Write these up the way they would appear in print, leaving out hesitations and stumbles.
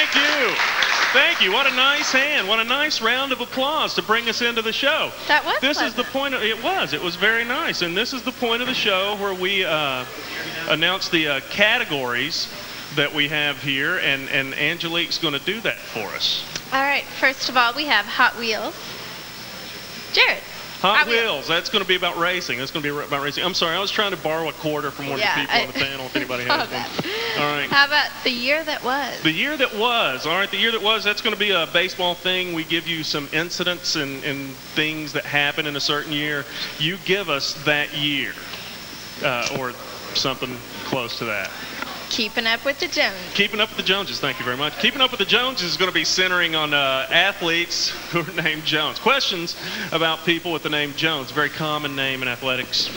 Thank you. Thank you. What a nice hand. What a nice round of applause to bring us into the show. That was This pleasant. is the point of, it was very nice. And this is the point of the show where we announce the categories that we have here, and Angelique's going to do that for us. All right, first of all, we have Hot Wheels. Jared. Hot Wheels. That's going to be about racing. That's going to be about racing. I'm sorry, I was trying to borrow a quarter from one of the people on the panel if anybody has one. All right. How about the year that was? The year that was. All right, the year that was, that's going to be a baseball thing. We give you some incidents and things that happen in a certain year. You give us that year or something close to that. Keeping Up with the Joneses. Keeping Up with the Joneses, thank you very much. Keeping Up with the Joneses is going to be centering on athletes who are named Jones. Questions about people with the name Jones, very common name in athletics.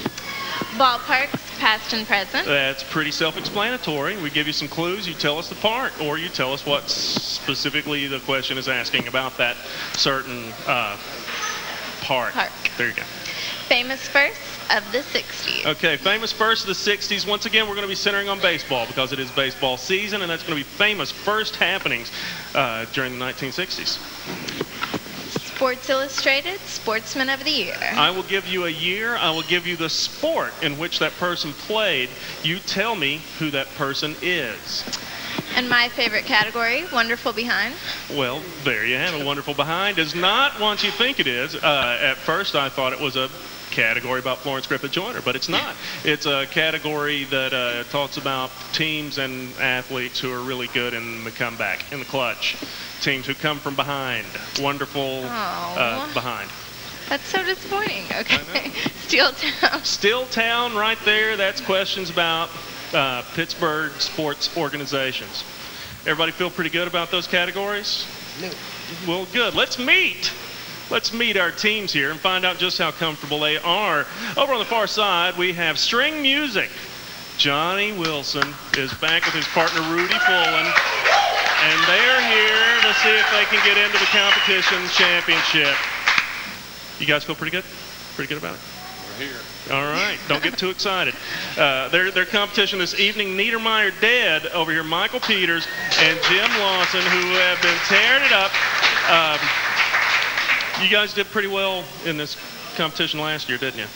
Ballparks, past and present. That's pretty self-explanatory. We give you some clues, you tell us the part, or you tell us what specifically the question is asking about that certain part. There you go. Famous first of the 60s. Okay, famous first of the 60s. Once again, we're going to be centering on baseball because it is baseball season, and that's going to be famous first happenings during the 1960s. Sports Illustrated, Sportsman of the Year. I will give you a year. I will give you the sport in which that person played. You tell me who that person is. And my favorite category, Wonderful Behind. Well, there you have it. Wonderful Behind is not what you think it is. At first, I thought it was a category about Florence Griffith Joyner, but it's not. It's a category that talks about teams and athletes who are really good in the comeback, in the clutch. Teams who come from behind. Wonderful behind. That's so disappointing. Okay. Steel Town. Steel Town right there. That's questions about Pittsburgh sports organizations. Everybody feel pretty good about those categories? No. Well, good. Let's meet our teams here and find out just how comfortable they are. Over on the far side, we have string music. Johnny Wilson is back with his partner Rudy Fullen, and they're here to see if they can get into the competition championship. You guys feel pretty good? Pretty good about it? We're here. All right, don't get too excited. Their competition this evening, Niedermeyer Dead over here, Michael Peters and Jim Lawson, who have been tearing it up. You guys did pretty well in this competition last year, didn't you?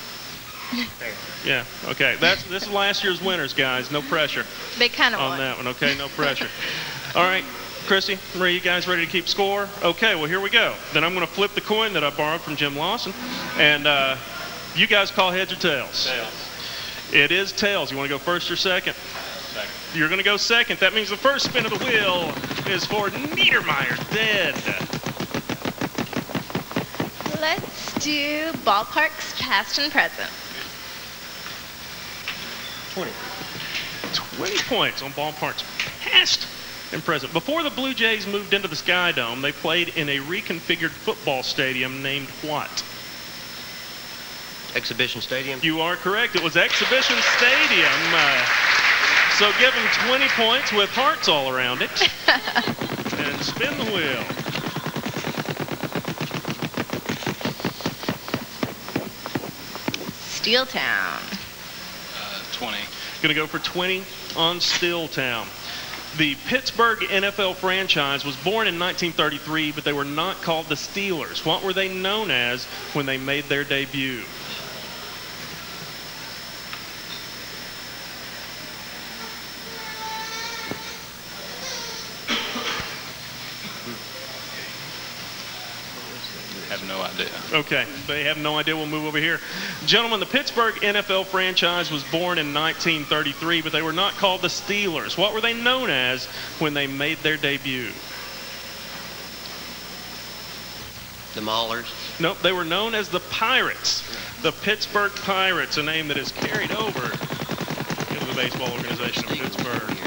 Yeah, okay. This is last year's winners, guys. No pressure. They kind of on that one, okay? No pressure. All right, Christy, Marie, you guys ready to keep score? Okay, well, here we go. Then I'm going to flip the coin that I borrowed from Jim Lawson, and you guys call heads or tails? Tails. It is tails. You want to go first or second? Second. You're going to go second. That means the first spin of the wheel is for Niedermeyer Dead. Let's do ballparks, past and present. 20. 20 points on ballparks, past and present. Before the Blue Jays moved into the Sky Dome, they played in a reconfigured football stadium named what? Exhibition Stadium. You are correct. It was Exhibition Stadium. So give them 20 points with hearts all around it. And spin the wheel. Steel Town. 20. Going to go for 20 on Steel Town. The Pittsburgh NFL franchise was born in 1933, but they were not called the Steelers. What were they known as when they made their debut? Have no idea. Okay, they have no idea. We'll move over here. Gentlemen, the Pittsburgh NFL franchise was born in 1933, but they were not called the Steelers. What were they known as when they made their debut? The Maulers. Nope, they were known as the Pirates. The Pittsburgh Pirates, a name that is carried over into the baseball organization of Pittsburgh.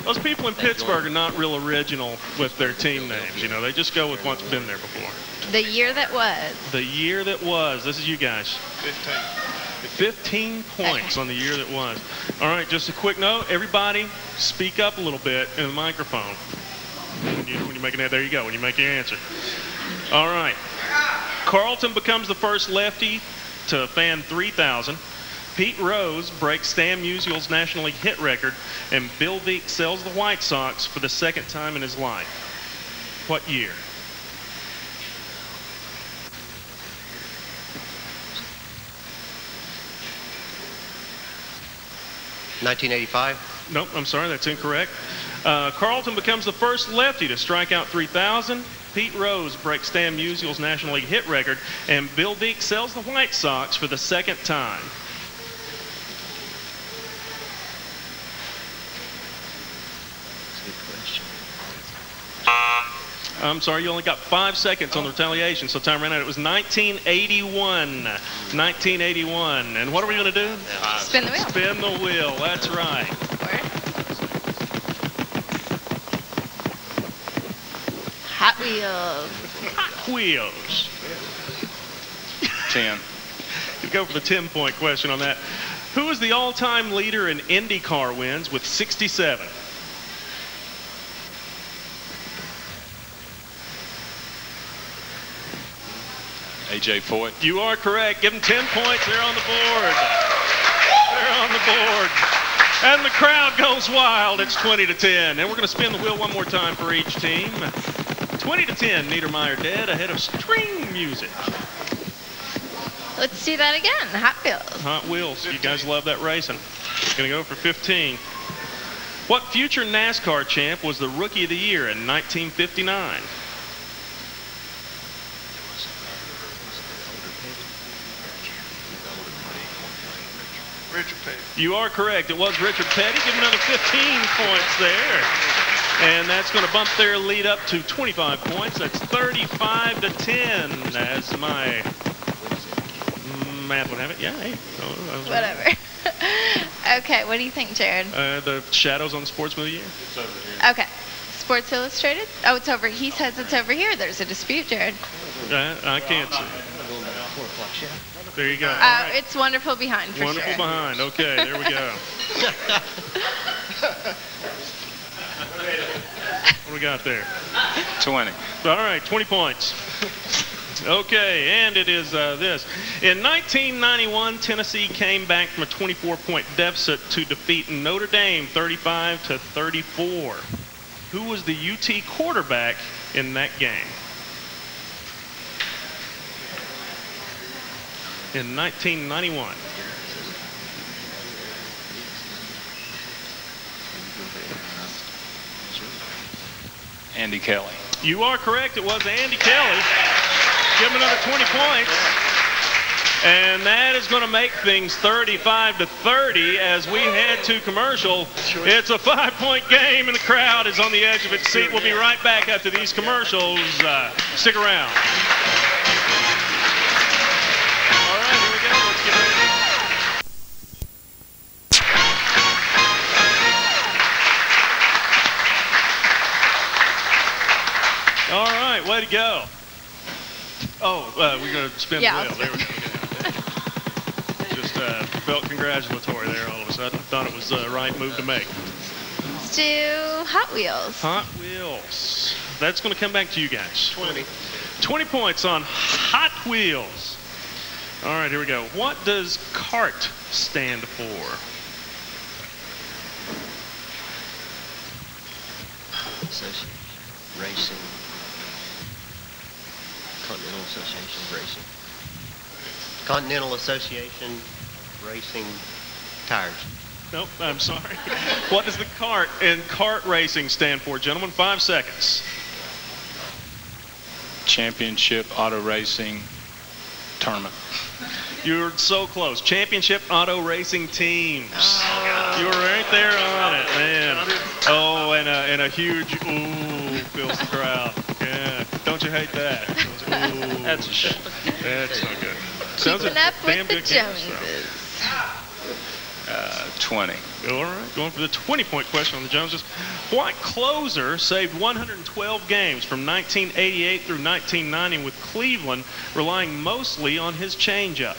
Those people in Pittsburgh are not real original with their team names. You know, they just go with what's been there before. The year that was. The year that was. This is you guys. 15 points on the year that was. All right, just a quick note. Everybody speak up a little bit in the microphone. When you're making that, there you go, when you make your answer. All right. Carlton becomes the first lefty to fan 3,000. Pete Rose breaks Stan Musial's National League hit record, and Bill Veeck sells the White Sox for the second time in his life. What year? $1985. Nope, I'm sorry, that's incorrect. Carlton becomes the first lefty to strike out 3,000. Pete Rose breaks Stan Musial's National League hit record, and Bill Veeck sells the White Sox for the second time. I'm sorry, you only got 5 seconds on the retaliation, so time ran out. It was 1981. 1981. And what are we going to do? Spin the wheel. Spin the wheel, that's right. Hot Wheels. Hot Wheels. 10. You go for the 10-point question on that. Who is the all-time leader in IndyCar wins with 67? A.J. Foyt. You are correct. Give them 10 points. They're on the board. They're on the board. And the crowd goes wild. It's 20-10. And we're going to spin the wheel one more time for each team. 20-10. Niedermeyer dead ahead of String Music. Let's do that again. Hot Wheels. Hot Wheels. You guys love that racing. Going to go for 15. What future NASCAR champ was the Rookie of the Year in 1959? Richard Petty. You are correct. It was Richard Petty. Give him another 15 points there. And that's going to bump their lead up to 25 points. That's 35-10 as my math would have it. Yeah, hey. Whatever. Okay, what do you think, Jared? The Shadows on the Sportsman of the Year. It's over here. Okay. Sports Illustrated? Oh, it's over. He says it's over here. There's a dispute, Jared. I can't see. There you go. All Oh, right. it's Wonderful Behind for Wonderful sure. behind. Okay, there we go. What do we got there? 20. All right, 20 points. Okay, and it is this. In 1991, Tennessee came back from a 24-point deficit to defeat Notre Dame 35-34. Who was the UT quarterback in that game? In 1991. Andy Kelly. You are correct. It was Andy Kelly. Give him another 20 points. And that is going to make things 35-30 as we head to commercial. It's a 5-point game, and the crowd is on the edge of its seat. We'll be right back after these commercials. Stick around. All right, here we go. Let's get ready. All right, way to go. Oh, we're going to spin the wheel. There we go. Just felt congratulatory there all of a sudden. Thought it was the right move to make. Let's do Hot Wheels. Hot Wheels. That's going to come back to you guys. 20. 20 points on Hot Wheels. All right, here we go. What does CART stand for? Association. Racing. Continental Association of Racing. Continental Association of Racing Tires. Nope, I'm sorry. What does the CART in kart racing stand for, gentlemen? 5 seconds. Championship Auto Racing Tournament. You're so close. Championship Auto Racing Teams. You were right there on it, man. Oh, and a huge ooh fills the crowd. Yeah, don't you hate that? Ooh, That's a shame. that's not good. Sounds Keeping like up a damn with the good game, Joneses. 20. so. All right, going for the 20-point question on the Joneses. What closer saved 112 games from 1988 through 1990 with Cleveland, relying mostly on his changeup?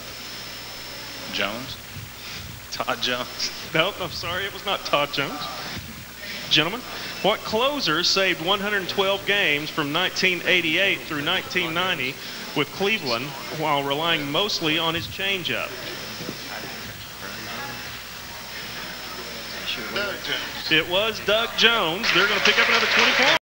Jones. Todd Jones. Nope, I'm sorry, it was not Todd Jones. Gentlemen, what closer saved 112 games from 1988 through 1990 with Cleveland while relying mostly on his changeup? Jones. It was Doug Jones. They're going to pick up another 20 points.